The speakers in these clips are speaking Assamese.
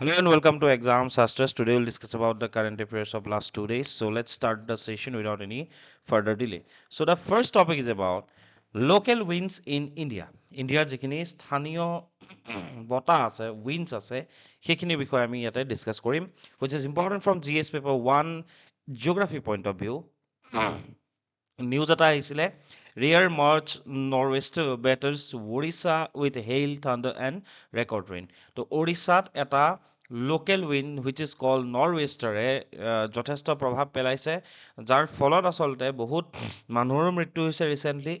Hello and welcome to Exam Sastras. Today we'll discuss about the current affairs of last 2 days. So let's start the session without any further delay. So the first topic is about local winds in India. Indiaৰ যিখিনি স্থানীয় বতাহ আছে winds আছে সেইখিনিৰ বিষয়ে আমি ইয়াতে ডিসকাস কৰিম which is important from GS paper 1 geography point of view. News এটা আহিছিলে ৰিয়াৰ March norwest batters Odisha with hail thunder and record rain তো ওড়িশাত এটা local wind which is call নৰৱেষ্টাৰে যথেষ্ট প্ৰভাৱ পেলাইছে যাৰ ফলত আচলতে বহুত মানুহৰো মৃত্যু হৈছে recently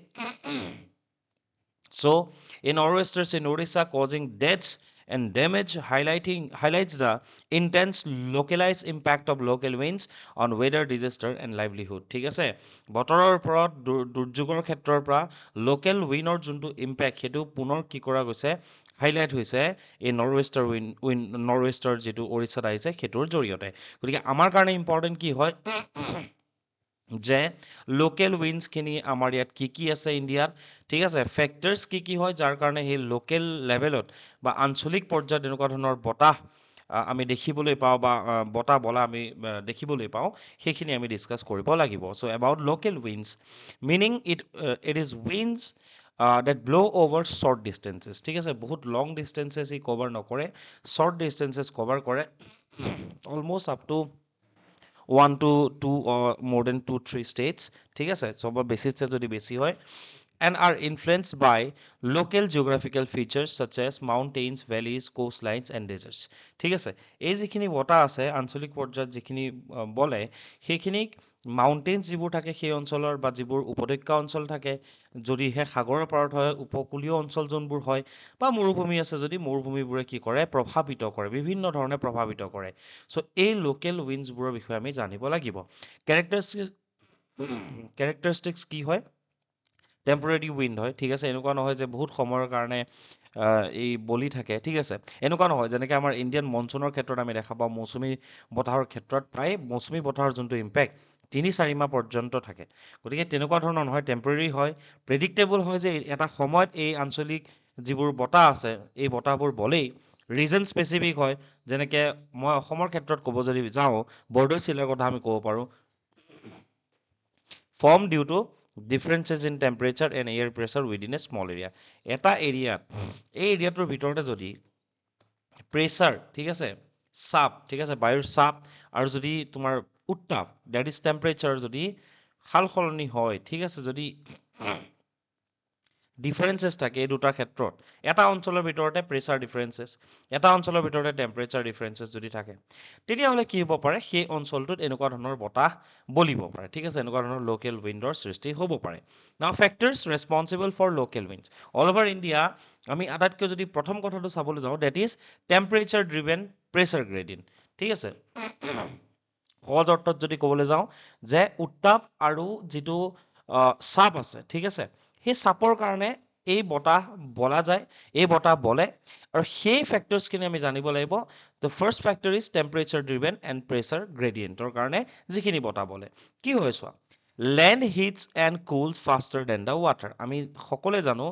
so in nor'westers in Odisha causing deaths and damage highlights the intense localized impact of local winds on weather disaster and livelihood ঠিক আছে বতৰৰ ওপৰত দুৰ্যোগৰ ক্ষেত্ৰৰ পৰা লোকেল উইনৰ যোনটো ইম্পেক্ট সেইটো পুনৰ কি কৰা গৈছে হাইলাইট হৈছে এই নৰৱেষ্টাৰ যিটো ওড়িশাত আহিছে সেইটোৰ জৰিয়তে গতিকে আমাৰ কাৰণে ইম্পৰ্টেণ্ট কি হয় যে লোকেল উইন্ডছখিনি আমাৰ ইয়াত কি আছে ইণ্ডিয়াত ঠিক আছে ফেক্টৰ্ছ কি হয় যাৰ কাৰণে সেই লোকেল লেভেলত বা আঞ্চলিক পৰ্যায়ত এনেকুৱা ধৰণৰ বতাহ আমি দেখিবলৈ পাওঁ বা বতাহ বলা আমি দেখিবলৈ পাওঁ সেইখিনি আমি ডিছকাছ কৰিব লাগিব so' about local winds meaning it is winds that blow' over short distances ঠিক আছে বহুত লং ডিষ্টেঞ্চেছ ই কভাৰ নকৰে শ্বৰ্ট ডিষ্টেঞ্চেছ কভাৰ কৰে almost up to 1 to 2 or more than 2-3 states ঠিক আছে সব বেসিসে যদি বেশি হয় and are influenced by local geographical features such as mountains valleys coastlines and deserts ঠিক আছে এই যিখিনি বতা আছে আঞ্চলিক পৰ্যায়ত যিখিনি বলে সেইখিনি মাউণ্টেইনছ যিবোৰ থাকে সেই অঞ্চলৰ বা যিবোৰ উপত্যকা অঞ্চল থাকে যদিহে সাগৰৰ পাৰত হয় উপকূলীয় অঞ্চল যোনবোৰ হয় বা মৰুভূমি আছে যদি মৰুভূমিবোৰে কি কৰে প্ৰভাৱিত কৰে বিভিন্ন ধৰণে প্ৰভাৱিত কৰে চ' এই লোকেল উইণ্ডছবোৰৰ বিষয়ে আমি জানিব লাগিব কেৰেক্টাৰিষ্টিক্স কি হয় টেম্পৰেৰী উইণ্ড হয় ঠিক আছে এনেকুৱা নহয় যে বহুত সময়ৰ কাৰণে এই বলি থাকে ঠিক আছে এনেকুৱা নহয় যেনেকৈ আমাৰ ইণ্ডিয়ান মনচুনৰ ক্ষেত্ৰত আমি দেখা পাওঁ মৌচুমী বতাহৰ ক্ষেত্ৰত প্ৰায় মৌচুমী বতাহৰ যোনটো ইম্পেক্ট 3-4 মাহ পৰ্যন্ত থাকে গতিকে তেনেকুৱা ধৰণৰ নহয় টেম্পৰেৰী হয় প্ৰেডিক্টেবল হয় যে এটা সময়ত এই আঞ্চলিক যিবোৰ বতাহ আছে এই বতাহবোৰ বলেই ৰিজন স্পেচিফিক হয় যেনেকৈ মই অসমৰ ক্ষেত্ৰত ক'ব যদি যাওঁ বৰদৈচিলাৰ কথা আমি ক'ব পাৰোঁ form due to differences in temperature and air pressure within a small area এটা এৰিয়াত এই এৰিয়াটোৰ ভিতৰতে যদি প্ৰেছাৰ ঠিক আছে চাপ ঠিক আছে বায়ুৰ চাপ আৰু যদি তোমাৰ উত্তাপ দ্যাট ইজ টেম্পাৰেচাৰ যদি সাল সলনি হয় ঠিক আছে যদি ডিফাৰেঞ্চেছ থাকে এই দুটাৰ ক্ষেত্ৰত এটা অঞ্চলৰ ভিতৰতে প্ৰেছাৰ ডিফাৰেঞ্চেছ এটা অঞ্চলৰ ভিতৰতে টেম্পাৰেচাৰ ডিফাৰেঞ্চেছ যদি থাকে তেতিয়াহ'লে কি হ'ব পাৰে সেই অঞ্চলটোত এনেকুৱা ধৰণৰ বতাহ বলিব পাৰে ঠিক আছে এনেকুৱা ধৰণৰ লোকেল উইণ্ডৰ সৃষ্টি হ'ব পাৰে now factors responsible for local winds all over India আমি আটাইতকৈ যদি প্ৰথম কথাটো চাবলৈ যাওঁ that is temperature driven pressure gradient ঠিক আছে সহজ অৰ্থত যদি ক'বলৈ যাওঁ যে উত্তাপ আৰু যিটো চাপ আছে ঠিক আছে সেই চাপৰ কাৰণে এই বতাহ বলা যায় এই বতাহ বলে আৰু সেই ফেক্টৰ্ছখিনি আমি জানিব লাগিব the first factor is temperature driven and pressure গ্ৰেডিয়েণ্টৰ কাৰণে যিখিনি বতাহ বলে কি হয় চোৱা land heats and cools faster than the water আমি সকলোৱে জানো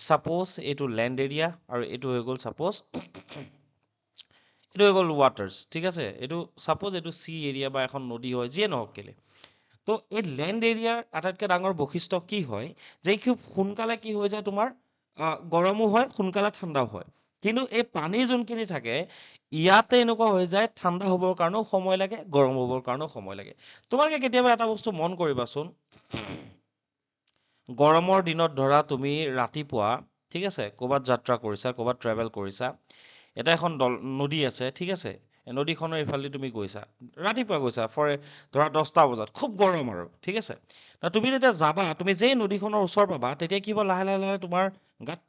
ছাপ'জ এইটো লেণ্ড এৰিয়া আৰু এইটো হৈ গ'ল ছাপ'জ এইটো হৈ গ'ল ৱাটাৰ্ছ ঠিক আছে এইটো ছাপ'জ এইটো চি এৰিয়া বা এখন নদী হয় যিয়ে নহওক কেলে তো এই লেণ্ড এৰিয়াৰ আটাইতকৈ ডাঙৰ বৈশিষ্ট্য কি হয় যে খুব সোনকালে কি হৈ যায় তোমাৰ গৰমো হয় সোনকালে ঠাণ্ডাও হয় কিন্তু এই পানীৰ যোনখিনি থাকে ইয়াতে এনেকুৱা হৈ যায় ঠাণ্ডা হ'বৰ কাৰণেও সময় লাগে গৰম হ'বৰ কাৰণেও সময় লাগে তোমালোকে কেতিয়াবা এটা বস্তু মন কৰিবাচোন গৰমৰ দিনত ধৰা তুমি ৰাতিপুৱা ঠিক আছে ক'ৰবাত যাত্ৰা কৰিছা ক'ৰবাত ট্ৰেভেল কৰিছা এটা এখন নদী আছে ঠিক আছে নদীখনৰ এইফালেদি তুমি গৈছা ৰাতিপুৱা গৈছা ধৰা 10টা বজাত খুব গৰম আৰু ঠিক আছে তুমি যেতিয়া যাবা তুমি যেই নদীখনৰ ওচৰ পাবা তেতিয়া কি হ'ব লাহে লাহে লাহে তোমাৰ গাত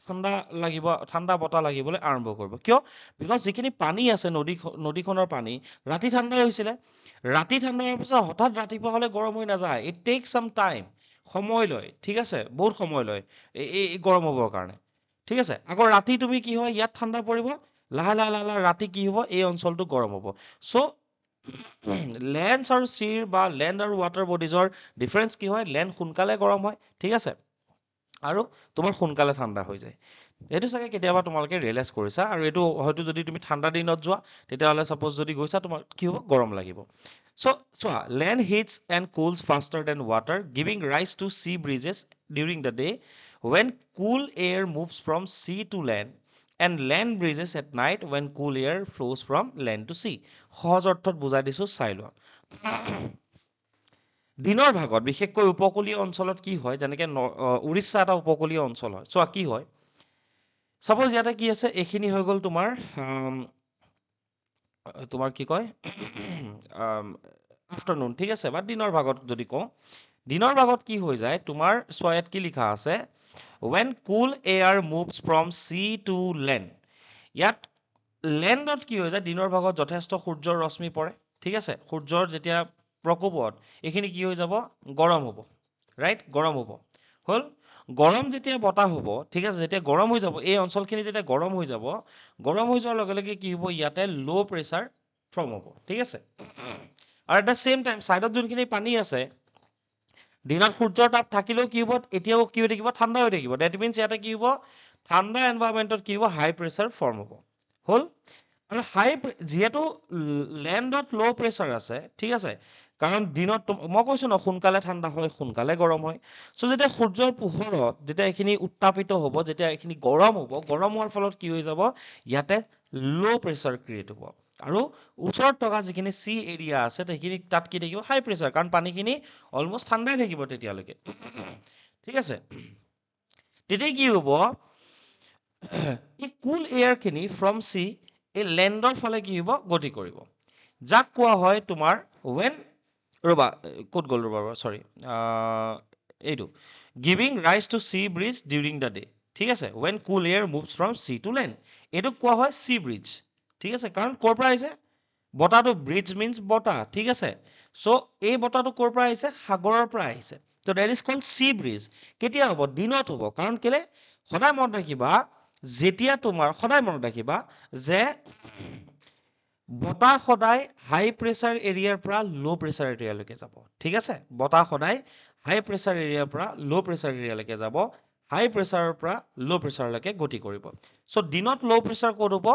ঠাণ্ডা বতাহ লাগিবলৈ আৰম্ভ কৰিব কিয় বিকজ যিখিনি পানী আছে নদীখনৰ পানী ৰাতি ঠাণ্ডা হৈছিলে ৰাতি ঠাণ্ডা হোৱাৰ পিছত হঠাৎ ৰাতিপুৱা হ'লে গৰম হৈ নাযায় ইট টেক চাম টাইম সময় লয় ঠিক আছে বহুত সময় লয় এই গৰম হ'বৰ কাৰণে ঠিক আছে আকৌ ৰাতি তুমি কি হয় ইয়াত ঠাণ্ডা পৰিব লাহে লাহে লাহে লাহে ৰাতি কি হ'ব এই অঞ্চলটো গৰম হ'ব চ' লেণ্ডছ আৰু চিৰ বা লেণ্ড আৰু ৱাটাৰ বডিজৰ ডিফাৰেঞ্চ কি হয় লেণ্ড সোনকালে গৰম হয় ঠিক আছে আৰু তোমাৰ সোনকালে ঠাণ্ডা হৈ যায় এইটো চাগে কেতিয়াবা তোমালোকে ৰিয়েলাইজ কৰিছা আৰু এইটো হয়তো যদি তুমি ঠাণ্ডা দিনত যোৱা তেতিয়াহ'লে ছাপ'জ যদি গৈছা তোমাৰ কি হ'ব গৰম লাগিব চ' চোৱা land heats and cools faster than water giving rise to sea breezes during the day when cool air moves from sea to land and land breezes at night when cool air flows from land to sea সহজ অৰ্থত বুজাই দিছোঁ চাই লোৱা দিনৰ ভাগত বিশেষকৈ উপকূলীয় অঞ্চলত কি হয় যেনেকৈ উৰিষ্যা এটা উপকূলীয় অঞ্চল হয় চোৱা কি হয় চাপ'জ ইয়াতে কি আছে এইখিনি হৈ গ'ল তোমাৰ তোমাৰ কি কয় আফটাৰনুন ঠিক আছে বা দিনৰ ভাগত যদি কওঁ দিনৰ ভাগত কি হৈ যায় তোমাৰ চোৱা ইয়াত কি লিখা আছে when cool air moves from sea to land ইয়াত লেণ্ডত কি হৈ যায় দিনৰ ভাগত যথেষ্ট সূৰ্যৰ ৰশ্মি পৰে ঠিক আছে সূৰ্যৰ যেতিয়া প্ৰকোপত এইখিনি কি হৈ যাব গৰম হ'ব ৰাইট গৰম হ'ব হ'ল গৰম যেতিয়া বতাহ হ'ব ঠিক আছে যেতিয়া গৰম হৈ যাব এই অঞ্চলখিনি যেতিয়া গৰম হৈ যাব গৰম হৈ যোৱাৰ লগে লগে কি হ'ব ইয়াতে ল' প্ৰেছাৰ ফৰ্ম হ'ব ঠিক আছে আৰু এট দ্য ছেম টাইম ছাইডত যোনখিনি পানী আছে দিনত সূৰ্যৰ তাপ থাকিলেও কি হ'ব এতিয়াও কি হৈ থাকিব ঠাণ্ডা হৈ থাকিব ডেট মিনছ ইয়াতে কি হ'ব ঠাণ্ডা এনভাইৰমেণ্টত কি হ'ব হাই প্ৰেছাৰ ফৰ্ম হ'ব হ'ল আৰু যিহেতু লেণ্ডত ল' প্ৰেছাৰ আছে ঠিক আছে কাৰণ দিনত মই কৈছোঁ ন সোনকালে ঠাণ্ডা হয় সোনকালে গৰম হয় চ' যেতিয়া সূৰ্যৰ পোহৰত যেতিয়া এইখিনি উত্তাপিত হ'ব যেতিয়া এইখিনি গৰম হ'ব গৰম হোৱাৰ ফলত কি হৈ যাব ইয়াতে ল' প্ৰেছাৰ ক্ৰিয়েট হ'ব আৰু ওচৰত থকা যিখিনি চি এৰিয়া আছে সেইখিনি তাত কি থাকিব হাই প্ৰেছাৰ কাৰণ পানীখিনি অলমষ্ট ঠাণ্ডাই থাকিব তেতিয়ালৈকে ঠিক আছে তেতিয়া কি হ'ব এই কুল এয়াৰখিনি ফ্ৰম চি এই লেণ্ডৰ ফালে কি হ'ব গতি কৰিব যাক কোৱা হয় তোমাৰ ৱেন ৰ'বা ক'ত গ'ল ৰ'বা চৰি এইটো giving rise to sea breeze during the day ঠিক আছে when cool air moves from sea to land এইটোক কোৱা হয় চি ব্ৰিজ ঠিক আছে কাৰণ ক'ৰ পৰা আহিছে বতাহটো ব্ৰিজ মিনছ বতাহ ঠিক আছে চ' এই বতাহটো ক'ৰ পৰা আহিছে সাগৰৰ পৰা আহিছে ত' that is called sea breeze কেতিয়া হ'ব দিনত হ'ব কাৰণ কেলে সদায় মনত ৰাখিবা যেতিয়া তোমাৰ সদায় মনত ৰাখিবা যে বতাহ সদায় হাই প্ৰেছাৰ এৰিয়াৰ পৰা ল' প্ৰেছাৰ এৰিয়ালৈকে যাব ঠিক আছে বতাহ সদায় হাই প্ৰেছাৰ এৰিয়াৰ পৰা ল' প্ৰেছাৰ এৰিয়ালৈকে যাব হাই প্ৰেছাৰৰ পৰা ল' প্ৰেছাৰলৈকে গতি কৰিব চ' দিনত ল' প্ৰেছাৰ ক'ত হ'ব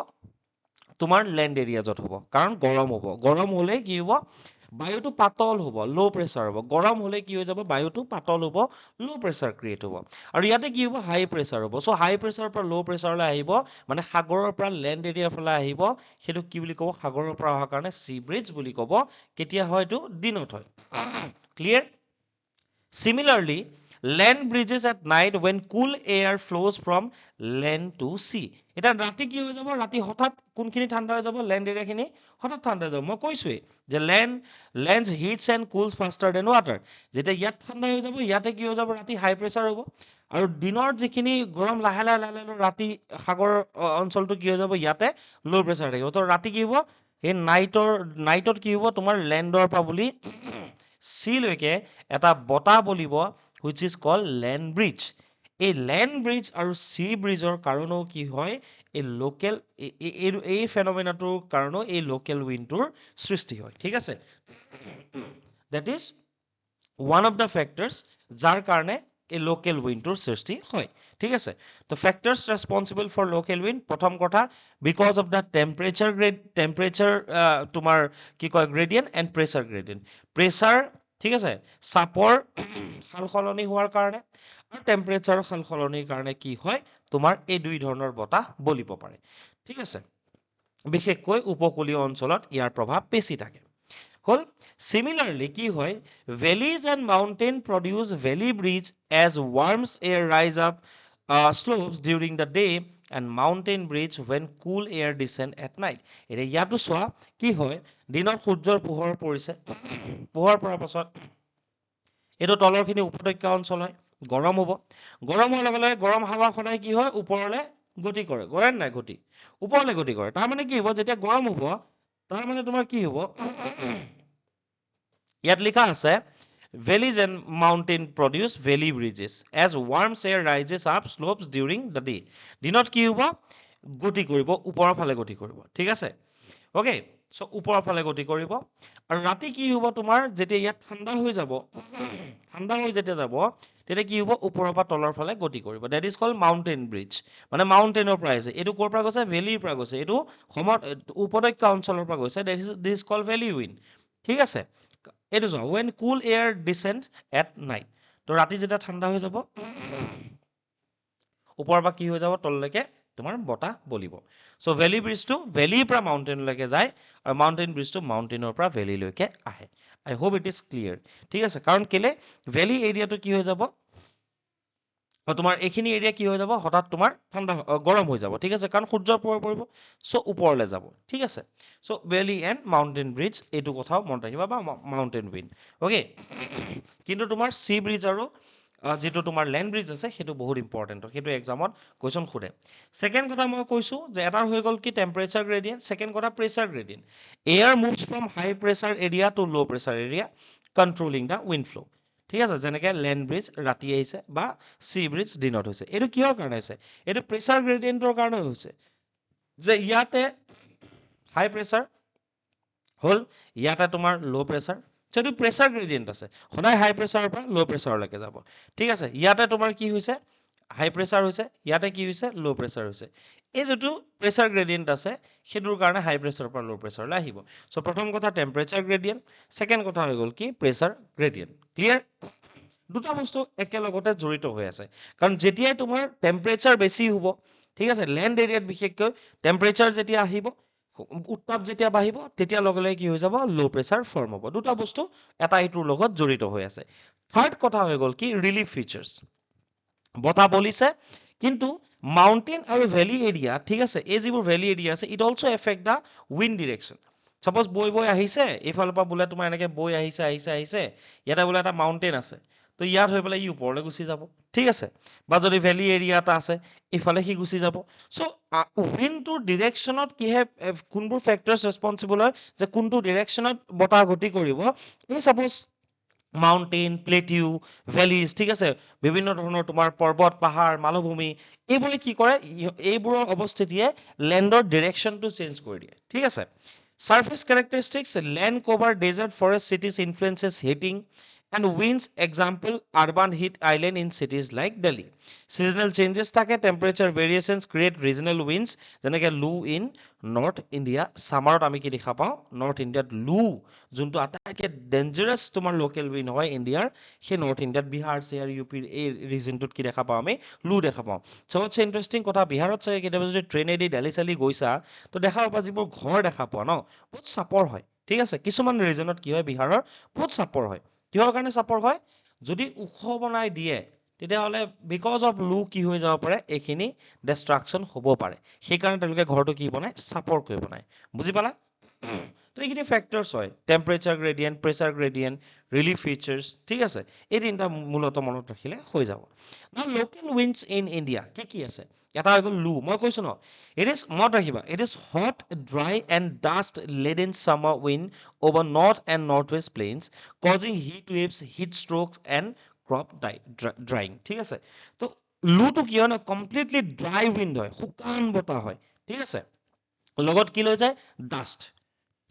তোমাৰ লেণ্ড এৰিয়াজত হ'ব কাৰণ গৰম হ'ব গৰম হ'লে কি হ'ব বায়ুটো পাতল হ'ব ল' প্ৰেছাৰ হ'ব গৰম হ'লে কি হৈ যাব বায়ুটো পাতল হ'ব ল' প্ৰেছাৰ ক্ৰিয়েট হ'ব আৰু ইয়াতে কি হ'ব হাই প্ৰেছাৰ হ'ব চ' হাই প্ৰেছাৰৰ পৰা ল' প্ৰেছাৰলৈ আহিব মানে সাগৰৰ পৰা লেণ্ড এৰিয়াৰ ফালে আহিব সেইটো কি বুলি ক'ব সাগৰৰ পৰা অহাৰ কাৰণে চি ব্ৰিজ বুলি ক'ব কেতিয়া হয় এইটো দিনত হয় clear Similarly, land bridges at night when cool air flows from land to sea. এটা ৰাতি কি হৈ যাব ৰাতি হঠাৎ কোনখিনি ঠাণ্ডা হৈ যাব লেণ্ড এৰিয়াখিনি হঠাৎ ঠাণ্ডা হৈ যাব মই কৈছোৱেই যে lands heats and cools faster than water যেতিয়া ইয়াত ঠাণ্ডা হৈ যাব ইয়াতে কি হৈ যাব ৰাতি হাই প্ৰেছাৰ হ'ব আৰু দিনৰ যিখিনি গৰম লাহে লাহে লাহে লাহে ৰাতি সাগৰ অঞ্চলটো কি হৈ যাব ইয়াতে ল' প্ৰেছাৰ থাকিব তো ৰাতি কি হ'ব সেই নাইটত কি হ'ব তোমাৰ লেণ্ডৰ পৰা বুলি চিলৈকে এটা বতাহ বলিব which is call land bridge এই লেণ্ড ব্ৰিজ আৰু চি ব্ৰিজৰ কাৰণেও কি হয় এই লোকেল এই ফেনমেনাটোৰ কাৰণেও এই লোকেল উইণ্ডটোৰ সৃষ্টি হয় ঠিক আছে that is one of the factors যাৰ কাৰণে এই লোকেল উইণ্ডটোৰ সৃষ্টি হয় ঠিক আছে তো factors responsible for local wind প্ৰথম কথা বিকজ অফ দ্য টেম্পাৰেচাৰ তোমাৰ কি কয় gradient and pressure gradient pressure ঠিক আছে চাপৰ সাল সলনি হোৱাৰ কাৰণে আৰু টেম্পাৰেচাৰৰ সাল সলনিৰ কাৰণে কি হয় তোমাৰ এই দুই ধৰণৰ বতাহ বলিব পাৰে ঠিক আছে বিশেষকৈ উপকূলীয় অঞ্চলত ইয়াৰ প্ৰভাৱ বেছি থাকে হ'ল চিমিলাৰলি কি হয় valleys and mountain produce valley breeze as warms air rise up slopes during the day and mountain bridge when cool air descend at night এতিয়া ইয়াতো চোৱা কি হয় দিনত সূৰ্যৰ পোহৰ পৰিছে পোহৰ পৰাৰ পাছত এইটো তলৰখিনি উপত্যকা অঞ্চল হয় গৰম হ'ব গৰম হোৱাৰ লগে লগে গৰম হাৱা সদায় কি হয় ওপৰলৈ গতি কৰে নাই গতি ওপৰলৈ গতি কৰে তাৰমানে কি হ'ব যেতিয়া গৰম হ'ব তাৰমানে তোমাৰ কি হ'ব ইয়াত লিখা আছে valleys and mountain produce valley bridges as warm air rises up slopes during the day দিনত কি হ'ব গতি কৰিব ওপৰৰ ফালে গতি কৰিব ঠিক আছে ওকে চ' ওপৰৰ ফালে গতি কৰিব আৰু ৰাতি কি হ'ব তোমাৰ যেতিয়া ইয়াত ঠাণ্ডা হৈ যাব ঠাণ্ডা হৈ যেতিয়া যাব তেতিয়া কি হ'ব ওপৰৰ পৰা তলৰ ফালে গতি কৰিব that is called mountain breeze মানে মাউণ্টেইনৰ পৰা আহিছে এইটো ক'ৰ পৰা গৈছে ভেলীৰ পৰা গৈছে এইটো উপত্যকা অঞ্চলৰ পৰা গৈছে that is this called valley wind ঠিক আছে এইটো চোৱা when cool air descends at night তো ৰাতি যেতিয়া ঠাণ্ডা হৈ যাব ওপৰৰ পৰা কি হৈ যাব তললৈকে তোমাৰ বতাহ বলিব চ' ভেলী ব্ৰিজটো ভেলীৰ পৰা মাউণ্টেইনলৈকে যায় আৰু মাউণ্টেইন ব্ৰিজটো মাউণ্টেইনৰ পৰা ভেলীলৈকে আহে আই হোপ ইট ইজ ক্লিয়াৰ ঠিক আছে কাৰণ কেলে ভেলী এৰিয়াটো কি হৈ যাব তোমাৰ এইখিনি এৰিয়া কি হৈ যাব হঠাৎ তোমাৰ ঠাণ্ডা গৰম হৈ যাব ঠিক আছে কাৰণ সূৰ্যৰ পোহৰ পৰিব চ' ওপৰলৈ যাব ঠিক আছে চ' ভেলী এণ্ড মাউণ্টেইন ব্ৰিজ এইটো কথাও মনত ৰাখিবা বা মাউণ্টেইন উইণ্ড অ'কে কিন্তু তোমাৰ চি ব্ৰিজ আৰু যিটো তোমাৰ লেণ্ড ব্ৰিজ আছে সেইটো বহুত ইম্পৰ্টেণ্ট সেইটো এক্সামত কুৱেশ্যন সোধে ছেকেণ্ড কথা মই কৈছোঁ যে এটা হৈ গ'ল কি টেম্পাৰেচাৰ গ্ৰেডিয়েণ্ট ছেকেণ্ড কথা pressure gradient air moves from high pressure area to low' pressure area controlling the wind flow' ঠিক আছে যেনেকৈ লেণ্ড ব্ৰিজ ৰাতি আহিছে বা চি ব্ৰিজ দিনত হৈছে এইটো কিহৰ কাৰণে হৈছে এইটো প্ৰেছাৰ গ্ৰেডিয়েণ্টৰ কাৰণে হৈছে যে ইয়াতে হাই প্ৰেছাৰ হ'ল ইয়াতে তোমাৰ ল' প্ৰেছাৰ সেইটো প্ৰেছাৰ গ্ৰেডিয়েণ্ট আছে সদায় হাই প্ৰেছাৰৰ পৰা ল' প্ৰেছাৰলৈকে যাব ঠিক আছে ইয়াতে তোমাৰ কি হৈছে হাই প্ৰেছাৰ হৈছে ইয়াতে কি হৈছে ল' প্ৰেছাৰ হৈছে এই যিটো প্ৰেছাৰ গ্ৰেডিয়েণ্ট আছে সেইটোৰ কাৰণে হাই প্ৰেছাৰৰ পৰা ল' প্ৰেছাৰলৈ আহিব চ' প্ৰথম কথা টেম্পাৰেচাৰ গ্ৰেডিয়েণ্ট ছেকেণ্ড কথা হৈ গ'ল কি প্ৰেছাৰ গ্ৰেডিয়েণ্ট ক্লিয়াৰ দুটা বস্তু একেলগতে জড়িত হৈ আছে কাৰণ যেতিয়াই তোমাৰ টেম্পাৰেচাৰ বেছি হ'ব ঠিক আছে লেণ্ড এৰিয়াত বিশেষকৈ টেম্পাৰেচাৰ যেতিয়া আহিব উত্তাপ যেতিয়া বাঢ়িব তেতিয়া লগে লগে কি হৈ যাব ল' প্ৰেছাৰ ফৰ্ম হ'ব দুটা বস্তু এটা ইটোৰ লগত জড়িত হৈ আছে থাৰ্ড কথা হৈ গ'ল কি ৰিলিফ ফিচাৰ্ছ বতাহ বলিছে কিন্তু মাউণ্টেইন আৰু ভেলী এৰিয়া ঠিক আছে এই যিবোৰ ভেলী এৰিয়া আছে it also' effect the wind direction suppose বৈ বৈ আহিছে এইফালৰ পৰা বোলে তোমাৰ এনেকৈ বৈ আহিছে আহিছে আহিছে ইয়াতে বোলে এটা মাউণ্টেইন আছে তো ইয়াত হৈ পেলাই ই ওপৰলৈ গুচি যাব ঠিক আছে বা যদি ভেলী এৰিয়া এটা আছে ইফালে সি গুচি যাব চ' উইণ্ডটোৰ ডিৰেকশ্যনত কিহে কোনবোৰ ফেক্টৰ্ছ ৰেছপনচিবল হয় যে কোনটো ডিৰেকশ্যনত বতাহ গতি কৰিব এই ছাপ'জ মাউণ্টেইন প্লেটিউ ভেলিজ ঠিক আছে বিভিন্ন ধৰণৰ তোমাৰ পৰ্বত পাহাৰ মালভূমি এইবোৰে কি কৰে এইবোৰৰ অৱস্থিতিয়ে লেণ্ডৰ ডিৰেকশ্যনটো চেঞ্জ কৰি দিয়ে ঠিক আছে Surface characteristics, land cover, desert, forest, cities influences heating and winds. Example, urban heat island in cities like Delhi. Seasonal changes থাকে, temperature variations create regional winds. যেনেকৈ লু ইন নৰ্থ ইণ্ডিয়া ছামাৰত আমি কি দেখা পাওঁ নৰ্থ ইণ্ডিয়াত লু যোনটো আটাইতকৈ ডেঞ্জাৰাছ তোমাৰ লোকেল উইণ্ড হয় ইণ্ডিয়াৰ সেই নৰ্থ ইণ্ডিয়াত বিহাৰ চিহাৰ ইউ পিৰ এই ৰিজনটোত কি দেখা পাওঁ আমি লু দেখা পাওঁ চবতছে ইণ্টাৰেষ্টিং কথা বিহাৰত চাগে কেতিয়াবা যদি ট্ৰেইনেদি দেলহি চেলি গৈছা তো দেখা পাবা যিবোৰ ঘৰ দেখা পোৱা ন বহুত চাপৰ হয় ঠিক আছে কিছুমান ৰিজনত কি হয় বিহাৰৰ বহুত চাপৰ হয় কিহৰ কাৰণে চাপৰ হয় যদি ওখ বনাই দিয়ে তেতিয়াহ'লে বিকজ অফ লু কি হৈ যাব পাৰে এইখিনি ডিষ্ট্ৰাকশ্যন হ'ব পাৰে সেইকাৰণে তেওঁলোকে ঘৰটো কি বনায় চাপৰকৈ বনায় বুজি পালা তো এইখিনি ফেক্টৰ্ছ হয় temperature gradient pressure gradient relief features ঠিক আছে এই তিনিটা মূলতঃ মনত ৰাখিলে হৈ যাব না লোকেল উইণ্ডছ ইন ইণ্ডিয়া কি আছে এটা হৈ গ'ল লু মই কৈছোঁ ন ইট ইজ মনত ৰাখিবা it is hot dry and dust laden summer wind over north and north west plains causing heat waves heat strokes and crop drying ঠিক আছে তো লুটো কি হয় ন কমপ্লিটলি ড্ৰাই উইণ্ড হয় শুকান বতাহ হয় ঠিক আছে লগত কি লৈ যায় ডাষ্ট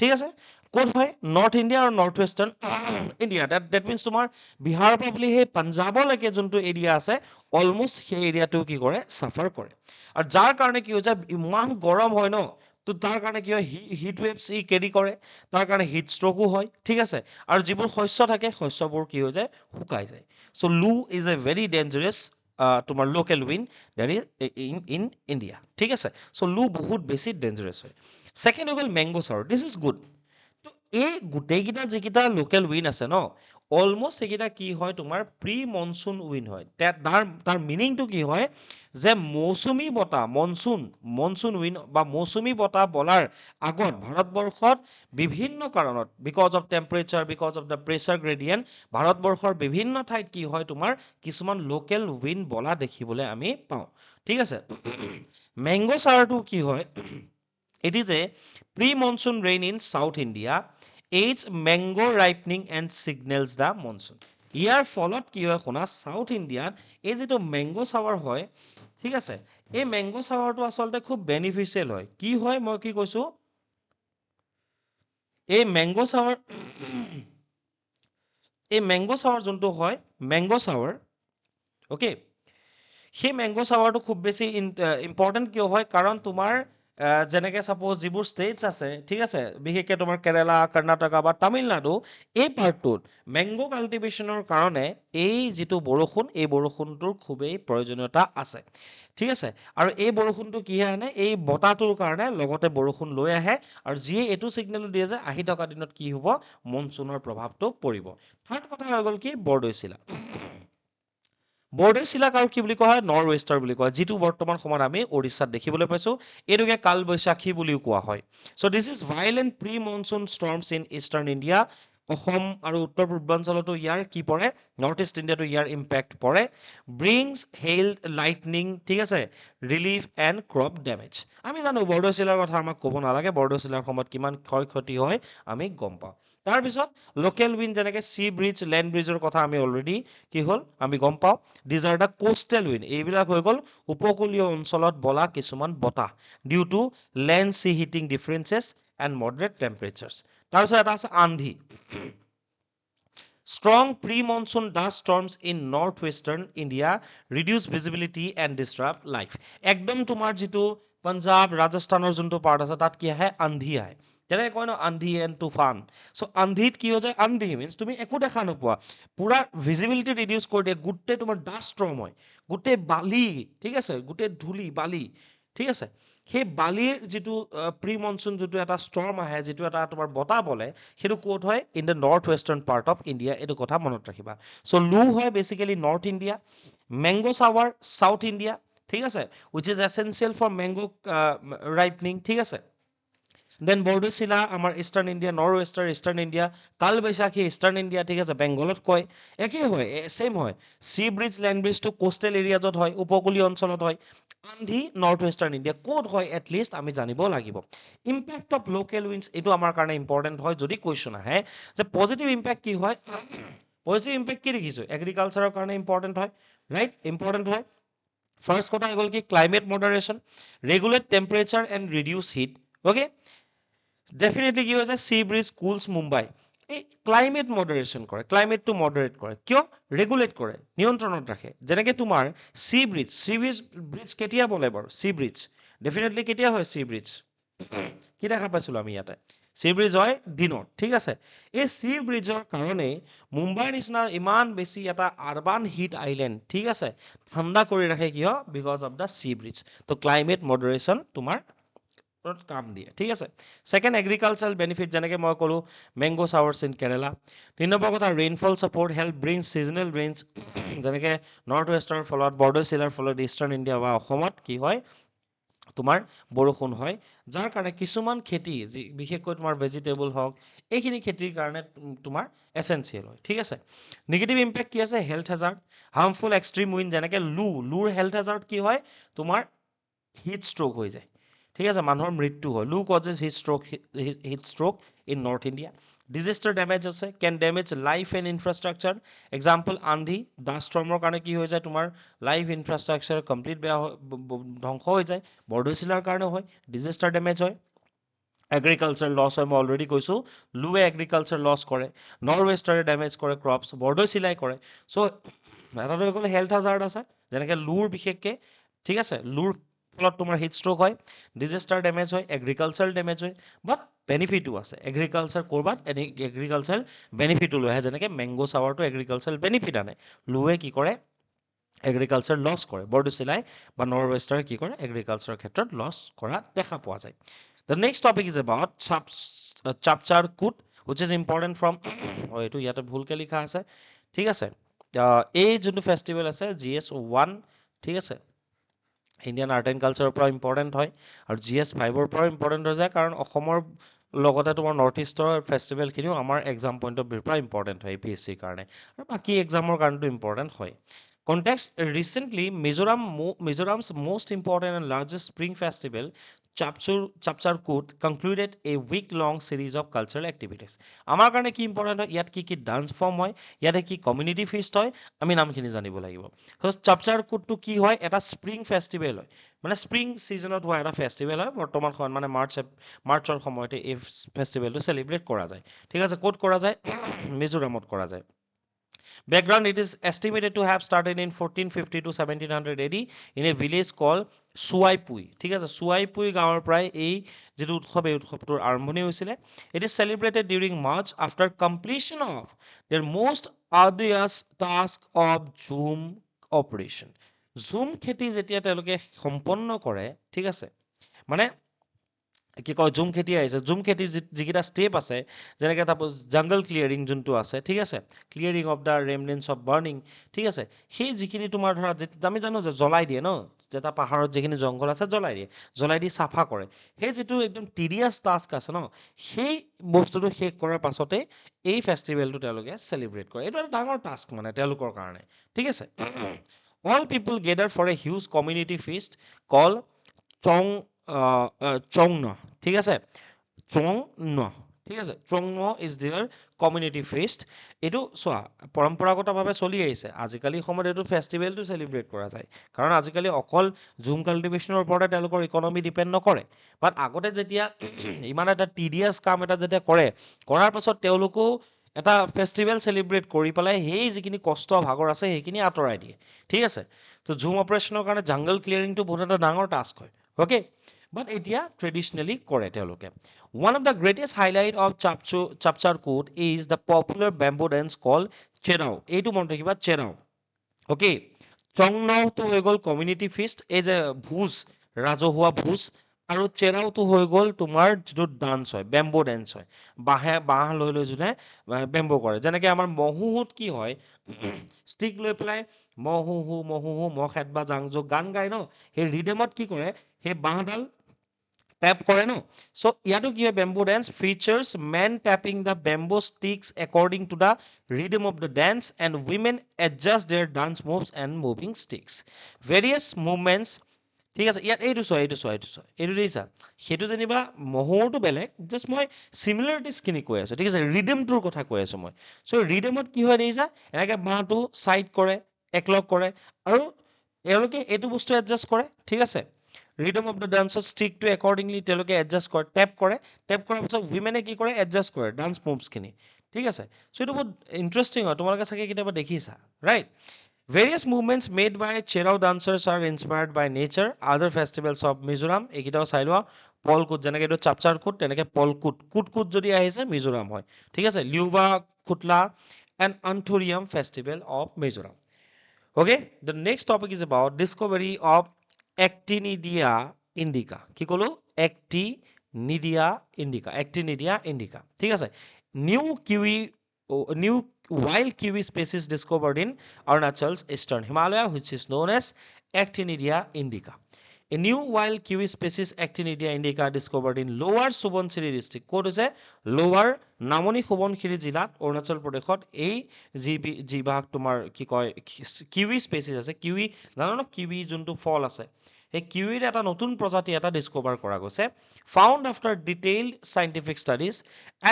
ঠিক আছে ক'ত হয় নৰ্থ ইণ্ডিয়া আৰু north western India that means তোমাৰ বিহাৰৰ পৰা বুলি সেই পাঞ্জাৱলৈকে যোনটো এৰিয়া আছে অলমষ্ট সেই এৰিয়াটো কি কৰে চাফাৰ কৰে আৰু যাৰ কাৰণে কি হৈ যায় ইমান গৰম হয় ন তো তাৰ কাৰণে কি হয় হিট ৱেভছ ই কেৰি কৰে তাৰ কাৰণে হিট ষ্ট্ৰ'কো হয় ঠিক আছে আৰু যিবোৰ শস্য থাকে শস্যবোৰ কি হৈ যায় শুকাই যায় so' loo is a very dangerous তোমাৰ local wind that is in India ঠিক আছে চ' লু বহুত বেছি ডেঞ্জাৰাছ হয় ছেকেণ্ড হৈ গ'ল মেংগ' ছাৱাৰ দিছ ইজ গুড তো এই গোটেইকেইটা যিকেইটা লোকেল উইণ্ড আছে ন অলমষ্ট সেইকেইটা কি হয় তোমাৰ প্ৰি মনচুন উইণ্ড হয় তাৰ মিনিংটো কি হয় যে মৌচুমী বতাহ মনচুন উইণ্ড বা মৌচুমী বতাহ বলাৰ আগত ভাৰতবৰ্ষত বিভিন্ন কাৰণত because of temperature because of the pressure gradient ভাৰতবৰ্ষৰ বিভিন্ন ঠাইত কি হয় তোমাৰ কিছুমান লোকেল উইণ্ড বলা দেখিবলৈ আমি পাওঁ ঠিক আছে মেংগ' ছাৱাৰটো কি হয় It is a pre-monsoon rain in South India. Aids mango ripening and signals the monsoon. ইয়াৰ ফলত কি হয় শুনা সাউথ ইণ্ডিয়াত এই যিটো মেংগ' ছাৱাৰ হয় ঠিক আছে এই মেংগ' ছাৱাৰটো আচলতে খুব বেনিফিচিয়েল হয় কি হয় মই কি কৈছোঁ এই মেংগ' ছাৱাৰ যোনটো হয় মেংগ' ছাৱাৰ অ'কে, সেই মেংগ' চাৱাৰটো খুব বেছি ইম্পৰ্টেণ্ট কিয় হয়, কাৰণ তোমাৰ যেনেকৈ ছাপ'জ যিবোৰ ষ্টেটছ আছে, ঠিক আছে, বিশেষকৈ তোমাৰ কেৰেলা, কৰ্ণাটকা বা তামিলনাডু, এই পাৰ্টটোত মেংগ' কাল্টিভেশ্যনৰ কাৰণে এই যিটো বৰষুণ, এই বৰষুণটোৰ খুবেই প্ৰয়োজনীয়তা আছে, ঠিক আছে। আৰু এই বৰষুণটো কিহে আনে, এই বতাহটোৰ কাৰণে লগতে বৰষুণ লৈ আহে, আৰু যিয়ে এইটো ছিগনেল দিয়ে যে আহি থকা দিনত কি হ'ব, মনচুনৰ প্ৰভাৱটো পৰিব। থাৰ্ড কথা হৈ গ'ল কি, বৰদৈচিলা। বৰদৈচিলাক আৰু কি বুলি কোৱা হয়, নৰ্থ ৱেষ্টাৰ বুলি কোৱা হয়, যিটো বৰ্তমান সময়ত আমি উৰিষ্যাত দেখিবলৈ পাইছোঁ। এইটোকে কালবৈশাখী বুলিও কোৱা হয়। So' this is violent pre monsoon storms in eastern India. Assam আৰু উত্তৰ পূৰ্বাঞ্চলতো ইয়াৰ কি পৰে, নৰ্থ ইষ্ট ইণ্ডিয়াতো ইয়াৰ ইম্পেক্ট পৰে। ব্ৰিংছ হেইল লাইটনিং, ঠিক আছে, ৰিলিফ এণ্ড ক্ৰপ ডেমেজ। আমি জানো বৰদৈচিলাৰ কথা আমাক ক'ব নালাগে, বৰদৈচিলাৰ সময়ত কিমান ক্ষয় ক্ষতি হয় আমি গম পাওঁ। তাৰপিছত লোকেল উইণ্ড, যেনেকৈ চি ব্ৰিজ, লেণ্ড ব্ৰিজৰ কথা আমি অলৰেডি কি হ'ল আমি গম পাওঁ। These are the coastal wind, এইবিলাক হৈ গ'ল উপকূলীয় অঞ্চলত বলা কিছুমান বতাহ, due to land sea heating differences and moderate temperatures. তাৰপিছত এটা আছে Aandhi. Strong pre-monsoon dust storms in northwestern India reduce visibility and disrupt life. একদম তোমাৰ যিটো পঞ্জাৱ, ৰাজস্থানৰ যোনটো পাৰ্ট আছে তাত কি আহে, আন্ধি আহে। যেনেকৈ কয় ন, আন্ধি এণ্ড তুফান। চ' আন্ধিত কি হৈ যায়, আন্ধি মিনছ তুমি একো দেখা নোপোৱা, পুৰা ভিজিবিলিটি ৰিডিউচ কৰি দিয়ে, গোটেই তোমাৰ ডাষ্ট ষ্টৰ্ম হয়, গোটেই বালি, ঠিক আছে, গোটেই ধূলি বালি, ঠিক আছে। সেই বালিৰ যিটো প্ৰি মনচুন যিটো এটা ষ্টৰ্ম আহে, যিটো এটা তোমাৰ বতাহ বলে, সেইটো ক'ত হয়, in the north western part of India. এইটো কথা মনত ৰাখিবা। চ' লু হয় basically north India, mango' shower south India, ঠিক আছে, which is essential for mango' ripening, ঠিক আছে। দেন বৰদৈচিলা আমাৰ eastern India, north western eastern India, Kalbaishakhi eastern India, ঠিক আছে, বেংগলত কয়, একেই হয়, ছেইম হয়। চি ব্ৰিজ, লেণ্ড ব্ৰিজটো কোষ্টেল এৰিয়াজত হয়, উপকূলীয় অঞ্চলত হয়। আন্ধি নৰ্থ ৱেষ্টাৰ্ণ ইণ্ডিয়া, ক'ত হয় এটলিষ্ট আমি জানিব লাগিব। ইম্পেক্ট অফ লোকেল উইণ্ডছ, এইটো আমাৰ কাৰণে ইম্পৰ্টেণ্ট হয়, যদি কুৱেশ্যন আহে যে পজিটিভ ইম্পেক্ট কি হয়। পজিটিভ ইম্পেক্ট কি দেখিছোঁ, এগ্ৰিকালচাৰৰ কাৰণে ইম্পৰ্টেণ্ট হয়, ৰাইট, ইম্পৰ্টেণ্ট হয়। ফাৰ্ষ্ট কথা হৈ গ'ল কি, climate moderation, regulate temperature and reduce heat. Okay, definitely কি হৈছে, চি ব্ৰিজ কুলছ মুম্বাই, এই ক্লাইমেট মডাৰেশ্যন কৰে, ক্লাইমেটটো মডাৰেট কৰে, কিয়, ৰেগুলেট কৰে, নিয়ন্ত্ৰণত ৰাখে। যেনেকৈ তোমাৰ চি ব্ৰিজ, ব্ৰিজ কেতিয়া বলে বাৰু, চি ব্ৰিজ ডেফিনেটলি কেতিয়া হয়, চি ব্ৰিজ কি দেখা পাইছিলোঁ আমি ইয়াতে, চি ব্ৰিজ হয় দিনত, ঠিক আছে। এই চি ব্ৰিজৰ কাৰণেই মুম্বাইৰ নিচিনা ইমান বেছি এটা আৰবান হিট আইলেণ্ড, ঠিক আছে, ঠাণ্ডা কৰি ৰাখে, কিয়, because of the C bridge. তো ক্লাইমেট মডাৰেশ্যন তোমাৰ কাম দিয়ে, ঠিক আছে। ছেকেণ্ড, এগ্ৰিকালচাৰেল বেনিফিট, যেনেকৈ মই ক'লোঁ মেংগ' চাৱাৰ্ছ ইন কেৰেলা। 3 নম্বৰ কথা, rainfall support help bring seasonal rains, যেনেকৈ নৰ্থ ৱেষ্টাৰ্ণৰ ফলত, বৰদৈচিলাৰ ফলত ইষ্টাৰ্ণ ইণ্ডিয়া বা অসমত কি হয়, তোমাৰ বৰষুণ হয়, যাৰ কাৰণে কিছুমান খেতি, যি বিশেষকৈ তোমাৰ ভেজিটেবল হওক, এইখিনি খেতিৰ কাৰণে তোমাৰ এচেঞ্চিয়েল হয়, ঠিক আছে। নিগেটিভ ইম্পেক্ট কি আছে, health hazard, harmful extreme wind, যেনেকৈ লুৰ হেল্থ হেজাৰ্ড কি হয়, তোমাৰ হিট ষ্ট্ৰ'ক হৈ যায়, ঠিক আছে, মানুহৰ মৃত্যু হয়। Loo causes heat stroke in north India. Disaster damage আছে, can damage life and infrastructure, example andhi, dust ষ্টৰ্মৰ কাৰণে কি হৈ যায়, তোমাৰ লাইফ ইনফ্ৰাষ্ট্ৰাকচাৰ কমপ্লিট বেয়া হয়, ধ্বংস হৈ যায়। বৰদৈচিলাৰ কাৰণেও হয়, ডিজাষ্টাৰ ডেমেজ হয়। এগ্ৰিকালচাৰ লছ হয়, মই অলৰেডি কৈছোঁ, লুৱে এগ্ৰিকালচাৰ লছ কৰে, নৰ্থ ৱেষ্টাৰে ডেমেজ কৰে ক্ৰপছ, বৰদৈচিলাই কৰে। চ' এটাটো হৈ গ'ল হেল্থ হাজাৰ্ড আছে, যেনেকৈ লুৰ বিশেষকৈ, ঠিক আছে, লুৰ ফলত তোমাৰ হিট ষ্ট্ৰ'ক হয়, ডিজাষ্টাৰ ডেমেজ হয়, এগ্ৰিকালচাৰ ডেমেজ হয়, বাট বেনিফিটো আছে। এগ্ৰিকালচাৰ ক'ৰবাত এগ্ৰিকালচাৰ বেনিফিটো লৈ আহে, যেনেকৈ মেংগ' চাৱাৰটো এগ্ৰিকালচাৰ বেনিফিট আনে, লুৱে কি কৰে, এগ্ৰিকালচাৰ লছ কৰে, বৰদৈচিলাই বা নৰ্থ ৱেষ্টাৰে কি কৰে, এগ্ৰিকালচাৰৰ ক্ষেত্ৰত লছ কৰা দেখা পোৱা যায়। The next topic is about Chapchar Kut, which is important from, এইটো ইয়াতে ভুলকৈ লিখা আছে, ঠিক আছে। এই যোনটো ফেষ্টিভেল আছে GS1, ঠিক আছে, ইণ্ডিয়ান আৰ্ট এণ্ড কালচাৰৰ পৰা ইম্পৰ্টেণ্ট হয়, আৰু GS5ৰ পৰাও ইম্পৰ্টেণ্ট হৈ যায়, কাৰণ অসমৰ লগতে তোমাৰ নৰ্থ ইষ্টৰ ফেষ্টিভেলখিনিও আমাৰ এক্সাম পইণ্ট অফ ভিউৰ পৰা ইম্পৰ্টেণ্ট হয় APSCৰ কাৰণে, আৰু বাকী এক্সামৰ কাৰণেতো ইম্পৰ্টেণ্ট হয়। Context, recently Mizoram's most important and largest spring festival, Chapchar Kut, concluded a week-long series of cultural activities. আমাৰ কাৰণে কি ইম্পৰ্টেণ্ট হয়, ইয়াত কি কি ডান্স ফৰ্ম হয়, ইয়াতে কি কমিউনিটি ফিষ্ট হয়, আমি নামখিনি জানিব লাগিব। চাপচাৰ কুটটো কি হয়, এটা স্প্ৰিং ফেষ্টিভেল হয়, মানে স্প্ৰিং ছিজনত হোৱা এটা ফেষ্টিভেল হয়, বৰ্তমান সময়ত মানে মাৰ্চৰ সময়তে এই ফেষ্টিভেলটো চেলিব্ৰেট কৰা যায়, ঠিক আছে। ক'ত কৰা যায়, মিজোৰামত কৰা যায়। Background, it is estimated to have started in 1450 to 1700 AD in a village called Suaipui. ঠিক আছে, Suaipui গাঁৱৰ পৰাই এই যিটো উৎসৱ এই উৎসৱটোৰ আৰম্ভণি হৈছিলে. It is celebrated during March after completion of their most arduous task of Zoom operation. Zoom খেতি যেতিয়া তেওঁলোকে সম্পন্ন কৰে, ঠিক আছে, মানে কি কয় জুম খেতি আহিছে, জুম খেতিৰ যিকেইটা ষ্টেপ আছে, যেনেকৈ তাপোজ জাংগল ক্লিয়াৰিং যোনটো আছে, ঠিক আছে, clearing of the remnants of burning, ঠিক আছে, সেই যিখিনি তোমাৰ ধৰা আমি জানো যে জ্বলাই দিয়ে ন, যেটা পাহাৰত যিখিনি জংঘল আছে জ্বলাই দি চাফা কৰে, সেই যিটো একদম টিডিয়াছ টাস্ক আছে ন, সেই বস্তুটো শেষ কৰাৰ পাছতে এই ফেষ্টিভেলটো তেওঁলোকে চেলিব্ৰেট কৰে. এইটো এটা ডাঙৰ টাস্ক মানে তেওঁলোকৰ কাৰণে, ঠিক আছে. All people gather for a huge community feast call Chong Chongn, ঠিক আছে, চংন, ঠিক আছে, Chongn is their community feast. এইটো চোৱা পৰম্পৰাগতভাৱে চলি আহিছে, আজিকালি সময়ত এইটো ফেষ্টিভেলটো চেলিব্ৰেট কৰা যায়, কাৰণ আজিকালি অকল জুম কাল্টিভেশ্যনৰ ওপৰতে তেওঁলোকৰ ইকনমি ডিপেণ্ড নকৰে. বাট আগতে যেতিয়া ইমান এটা টিডিয়াছ কাম এটা যেতিয়া কৰাৰ পাছত তেওঁলোকেও এটা ফেষ্টিভেল চেলিব্ৰেট কৰি পেলাই সেই যিখিনি কষ্ট ভাগৰ আছে সেইখিনি আঁতৰাই দিয়ে, ঠিক আছে. তো জুম অপাৰেশ্যনৰ কাৰণে জাংগল ক্লিয়াৰিংটো বহুত এটা ডাঙৰ টাস্ক হয়, অ'কে. বাট এতিয়া ট্ৰেডিশ্যনেলি কৰে তেওঁলোকে. One of the greatest highlight of Chapchar Koot is the popular bamboo dance called Cherao. এইটো মনত ৰাখিবা, Cherao. অ'কে. চংনটো হৈ গ'ল কমিউনিটি ফিষ্ট, এই যে ভোজ, ৰাজহুৱা ভোজ, আৰু চেৰাওটো হৈ গ'ল তোমাৰ যিটো ডান্স হয়, বেম্বো ডেন্স হয়, বাঁহ লৈ যোনে বেম্বো কৰে. যেনেকৈ আমাৰ মহুহুত কি হয়, ষ্টিক লৈ পেলাই মহুহু মহ খেদ বা জাংজোক গান গায় ন, সেই ৰিডেমত কি কৰে, সেই বাঁহডাল ট্যাপ কৰে ন. চ' ইয়াতো কি হয়, bamboo dance features men tapping the bamboo sticks according to the rhythm of the dance and women adjust their dance moves and moving sticks various movements, ঠিক আছে. ইয়াত এইটো দেখিছা, সেইটো যেনিবা মহৰটো বেলেগ, জাষ্ট মই চিমিলাৰিটিজখিনি কৈ আছোঁ, ঠিক আছে, ৰিডেমটোৰ কথা কৈ আছোঁ মই. চ' ৰিডেমত কি হয় দেখিছা, এনেকৈ বাঁহটো ছাইড কৰে, একলগ কৰে, আৰু এওঁলোকে এইটো বস্তু এডজাষ্ট কৰে, ঠিক আছে. ৰিডম অফ দ্য ডান্সৰ ষ্টিকটো একৰ্ডিংলি তেওঁলোকে এডজাষ্ট কৰে, টেপ কৰাৰ পাছত উইমেনে কি কৰে, এডজাষ্ট কৰে ডান্স মুভছখিনি, ঠিক আছে. চ' এইটো বহুত ইণ্টাৰেষ্টিং হয়, তোমালোকে চাগে কেতিয়াবা দেখিছা, right. Various movements made by Cherao dancers are inspired by nature. Other festivals of Mizoram, এইকেইটাও চাই লোৱা. পলকুট, যেনেকৈ এইটো চাপচাৰ কুট, তেনেকৈ পলকুট, কুট যদি আহিছে মিজোৰাম হয়, ঠিক আছে. Lyuva Khutla and anthurium festival of Mizoram. Okay, the next topic is about discovery of Actinidia indica. কি ক'লো, Actinidia indica, ঠিক আছে. New wild kiwi species discovered in Arunachal's eastern Himalaya, which is known as Actinidia indica. A new wild kiwi species Actinidia indica discovered in lower Subansiri district. ক'ত হৈছে, lower নামনি সোৱণশিৰি জিলাত অৰুণাচল প্ৰদেশত এই যিভাগ তোমাৰ কি কয় কিউই স্পেচিছ আছে, কিউই জানো ন, কিউই যোনটো ফল আছে, সেই কিউইৰ এটা নতুন প্ৰজাতি এটা ডিস্কভাৰ কৰা গৈছে. Found after detailed scientific studies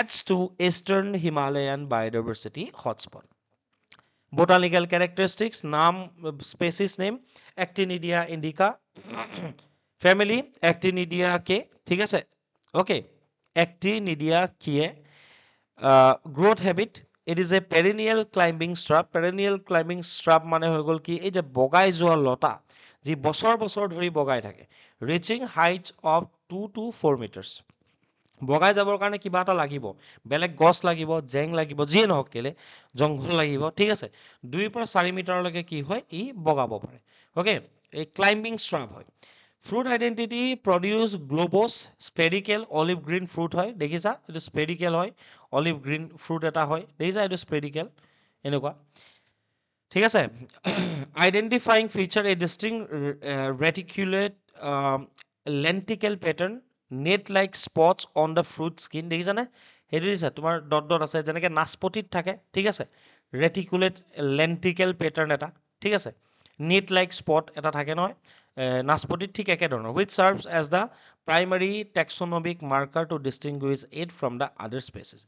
adds to eastern Himalayan biodiversity hotspot. Botanical characteristics, নাম, species name, Actinidia indica, family Actinidiaceae, ঠিক আছে, okay, Actinidiaceae. Growth habit, it is a perennial climbing shrub মানে হৈ গ'ল কি, এই যে বগাই যোৱা লতা, যি বছৰ ধৰি বগাই থাকে, reaching heights of 2 to 4 meters. বগাই যাবৰ কাৰণে কিবা এটা লাগিব, বেলেগ গছ লাগিব, জেং লাগিব, যিয়ে নহওক কেলে, জংঘল লাগিব, ঠিক আছে, 2 পৰা 4 মিটাৰলৈকে কি হয়, ই বগাব পাৰে, অ'কে. এই ক্লাইম্বিং শ্ৰাব হয়. Fruit identity produce gloves, spherical olive green fruit হয়, দেখিছা, এইটো স্পেৰিকেল হয়, অলিভ গ্ৰীণ ফ্ৰুট এটা হয়, দেখিছা, এইটো স্পেৰিকেল, এনেকুৱা, ঠিক আছে. Identifying feature a distinct reticulate lenticel pattern, net like spots on the fruit skin, দেখিছানে, সেইটো দিছা, তোমাৰ ডট আছে, যেনেকৈ নাচপতিত থাকে, ঠিক আছে, ৰেটিকুলেট লেণ্টিকেল পেটাৰ্ণ এটা, ঠিক আছে, নেট লাইক স্পট এটা থাকে নহয় নাচপতিত, ঠিক একেধৰণৰ, which serves as the primary taxonomic marker to distinguish it from the other species.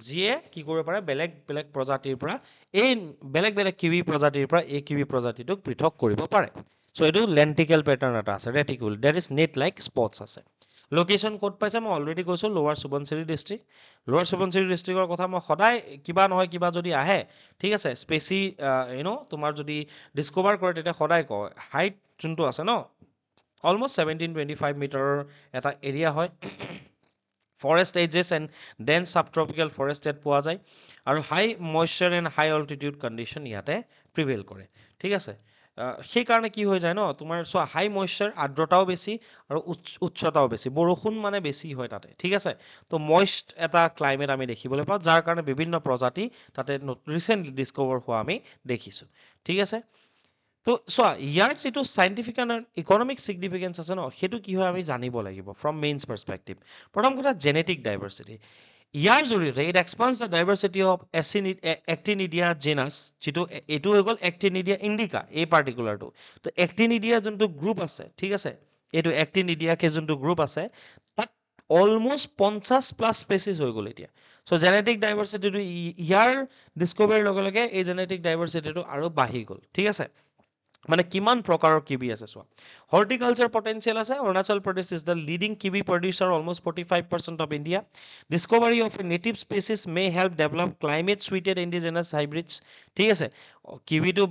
যিয়ে কি কৰিব পাৰে, বেলেগ প্ৰজাতিৰ পৰা, এই বেলেগ কিৱি প্ৰজাতিৰ পৰা এই কিৱি প্ৰজাতিটোক পৃথক কৰিব পাৰে. চ' এইটো লেণ্টিকেল পেটাৰ্ণ এটা আছে, reticule, that is net like spots আছে, লোকেশ্যন ক'ত পাইছে মই অলৰেডি কৈছোঁ লোৱাৰ সুবনচিৰি ডিষ্ট্ৰিক্ট লোৱাৰ সুবনচিৰি ডিষ্ট্ৰিক্টৰ কথা মই সদায় কিবা নহয় কিবা যদি আহে ঠিক আছে স্পেচি তোমাৰ যদি ডিস্কভাৰ কৰে তেতিয়া সদায় কয় হাইট যোনটো আছে ন অলমষ্ট 1725 মিটাৰৰ এটা এৰিয়া হয় forest edges and dense subtropical forest ইয়াত পোৱা যায় আৰু high moisture and high altitude condition ইয়াতে প্ৰিভেইল কৰে ঠিক আছে সেইকাৰণে কি হৈ যায় ন তোমাৰ চোৱা হাই মইশ্চাৰ আৰ্দ্ৰতাও বেছি আৰু উচ্চতাও বেছি বৰষুণ মানে বেছি হয় তাতে ঠিক আছে তো মইষ্ট এটা ক্লাইমেট আমি দেখিবলৈ পাওঁ যাৰ কাৰণে বিভিন্ন প্ৰজাতি তাতে ৰিচেণ্টলি ডিস্কভাৰ হোৱা আমি দেখিছোঁ ঠিক আছে তো চোৱা ইয়াৰ যিটো চাইণ্টিফিক এণ্ড ইকনমিক ছিগনিফিকেঞ্চ আছে ন সেইটো কি হয় আমি জানিব লাগিব ফ্ৰম মেইনছ পাৰ্চপেক্টিভ প্ৰথম কথা জেনেটিক ডাইভাৰ্চিটি ইয়াৰ জৰিয়তে it expands the diversity of Actinidia genus যিটো এইটো হৈ গ'ল এক্টিনিডিয়া ইণ্ডিকা এই পাৰ্টিকুলাৰটো তো এক্টিনিডিয়া যোনটো গ্ৰুপ আছে ঠিক আছে এইটো এক্টিনিডিয়াকে যোনটো গ্ৰুপ আছে তাত অলমষ্ট 50+ স্পেচিছ হৈ গ'ল এতিয়া চ' জেনেটিক ডাইভাৰ্চিটিটো ইয়াৰ ডিস্কভাৰীৰ লগে লগে এই জেনেটিক ডাইভাৰ্চিটিটো আৰু বাঢ়ি গ'ল ঠিক আছে মানে কিমান প্ৰকাৰৰ কিবি আছে চোৱা হৰ্টিকালচাৰ পটেঞ্চিয়েল আছে Arunachal Pradesh is the leading kiwi producer almost 45% of India discovery of a native species may help develop climate suited indigenous hybrids ঠিক আছে কিবিটো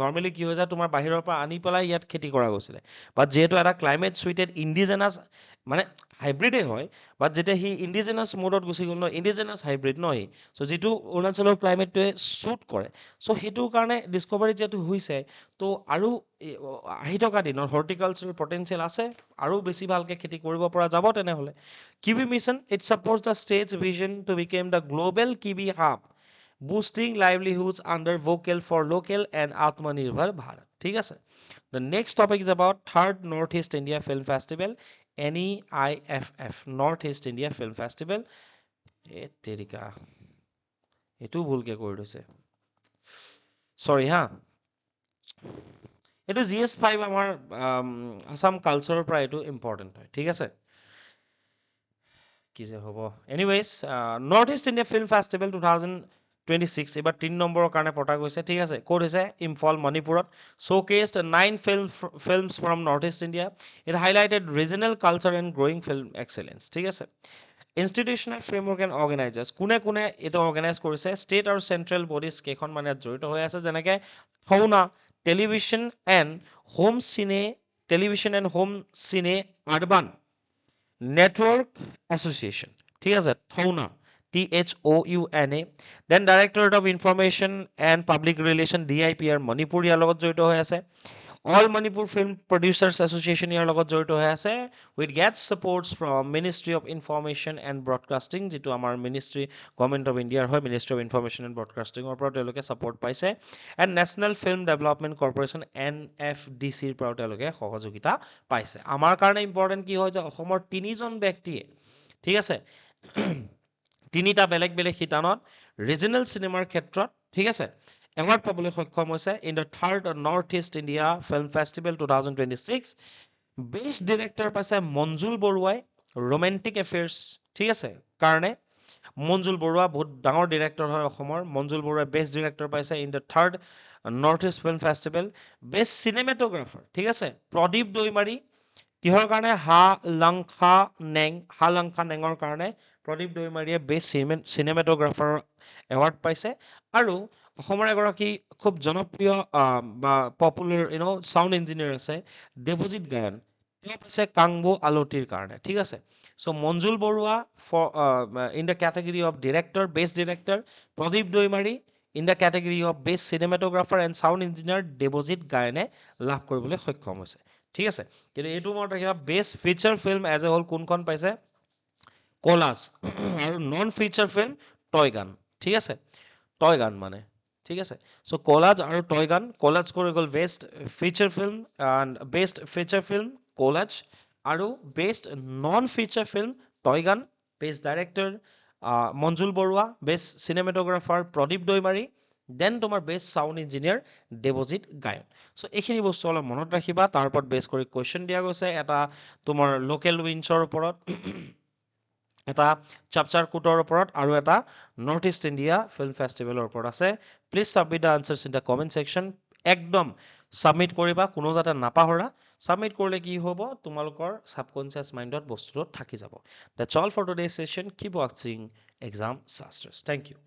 নৰ্মেলি কি হৈ যায় তোমাৰ বাহিৰৰ পৰা আনি পেলাই ইয়াত খেতি কৰা গৈছিলে বাট যিহেতু এটা ক্লাইমেট সুইটেড ইণ্ডিজেনাছ মানে হাইব্ৰিডেই হয় বাট যেতিয়া সি ইণ্ডিজেনাছ মোডত গুচি গ'ল ন ইণ্ডিজেনাছ হাইব্ৰিড ন সি চ' যিটো অৰুণাচলৰ ক্লাইমেটটোৱে শ্বুট কৰে চ' সেইটো কাৰণে ডিস্কভাৰী যিহেতু হৈছে তো আৰু আহি থকা দিনত হৰ্টিকালচাৰেল পটেঞ্চিয়েল আছে আৰু বেছি ভালকৈ খেতি কৰিব পৰা যাব তেনেহ'লে kiwi mission it supports the state's vision to become the global kiwi hub boosting livelihoods under vocal for local and Atmanirbhar Bharat ঠিক আছে the next topic is about third North East India film festival NEIFF North East India film festival a তেৰিকা এইটো ভুলকৈ কৰি থৈছে চৰি হা এইটো GS5 আমাৰ আসাম কালচাৰৰ পৰা এইটো ইম্পৰ্টেণ্ট হয় ঠিক আছে কি যে হ'ব anyways north East India film festival 2026 এইবাৰ 3 নম্বৰৰ কাৰণে পতা গৈছে ঠিক আছে ক'ত হৈছে ইম্ফল মণিপুৰত শ্ব'কেছড 9 films from north East India it highlighted regional culture and growing film excellence ঠিক আছে ইনষ্টিটিউচনেল ফ্ৰেমৱৰ্ক এণ্ড অৰ্গেনাইজাৰ্ছ কোনে কোনে এইটো অৰ্গেনাইজ কৰিছে ষ্টেট আৰু চেণ্ট্ৰেল বডিজ কেইখন মানে ইয়াত জড়িত হৈ আছে যেনেকৈ Thouna television and home cine urban network association ঠিক আছে Thouna THOUNA then directorate of information and public relation DIPR Manipur ইয়াৰ লগত জড়িত হৈ আছে all Manipur film producers association ইয়াৰ লগত জড়িত হৈ আছে with gets supports from ministry of information and broadcasting যিটো আমাৰ মিনিষ্ট্ৰী গভৰ্ণমেণ্ট অফ ইণ্ডিয়াৰ হয় মিনিষ্ট্ৰী অফ ইনফৰমেশ্যন এণ্ড ব্ৰডকাষ্টিঙৰ পৰা তেওঁলোকে ছাপৰ্ট পাইছে and national film development corporation NFDCৰ পৰাও তেওঁলোকে সহযোগিতা পাইছে আমাৰ কাৰণে ইম্পৰ্টেণ্ট কি হয় যে অসমৰ 3জন ব্যক্তিয়ে ঠিক আছে তিনিটা বেলেগ বেলেগ শিতানত ৰিজনেল চিনেমাৰ ক্ষেত্ৰত ঠিক আছে এৱাৰ্ড পাবলৈ সক্ষম হৈছে in the third North East India film festival 2026 best director পাইছে মঞ্জুল বৰুৱাই ৰোমেণ্টিক এফেয়াৰ্ছ ঠিক আছে কাৰণে মঞ্জুল বৰুৱা বহুত ডাঙৰ ডিৰেক্টৰ হয় অসমৰ মঞ্জুল বৰুৱাই বেষ্ট ডিৰেক্টৰ পাইছে in the third North east film festival best cinematographer ঠিক আছে প্ৰদীপ দৈমাৰী কিহৰ কাৰণে হা লংখা নেঙৰ কাৰণে প্ৰদীপ দৈমাৰীয়ে বেষ্ট চিনেমেট'গ্ৰাফাৰ এৱাৰ্ড পাইছে আৰু অসমৰ এগৰাকী খুব জনপ্ৰিয় বা পপুলাৰ চাউণ্ড ইঞ্জিনিয়াৰ আছে দেৱজিৎ গায়ন তেওঁ পাইছে কাংবো আলতীৰ কাৰণে ঠিক আছে so' Manjul Baruah in the category of director best director Pradip Daimary in the category of best cinematographer and sound engineer Debajit গায়নে লাভ কৰিবলৈ সক্ষম হৈছে ঠিক আছে কিন্তু এইটো মনত ৰাখিবা best feature film as a whole কোনখন পাইছে কলাজ আৰু নন ফিচাৰ ফিল্ম টয় গান ঠিক আছে টয় গান মানে ঠিক আছে চ' কলাজ আৰু টয় গান কলাজ কৰি গ'ল best feature film best feature film Collage আৰু best non feature film Toy Gun best director Manjul Baruah best cinematographer Pradip Daimary then তোমাৰ best sound engineer Debajit Gayan so' এইখিনি বস্তু অলপ মনত ৰাখিবা তাৰ ওপৰত বেছ কৰি কুৱেশ্যন দিয়া গৈছে এটা তোমাৰ লোকেল উইন্সৰ ওপৰত এটা চাপচাৰ কুটৰ ওপৰত আৰু এটা নৰ্থ ইষ্ট ইণ্ডিয়া ফিল্ম ফেষ্টিভেলৰ ওপৰত আছে please submit the answers in the comment section একদম সাবমিট কৰিবা, কোনো যাতে নাপাহৰা। সাবমিট কৰিলে কি হ'ব, তোমালোকৰ সাবকনচিয়াছ মাইণ্ডত বস্তুটো থাকি যাব। That's all for today session. Keep ৱাচিং এক্সাম সাকসেছ। Thank U.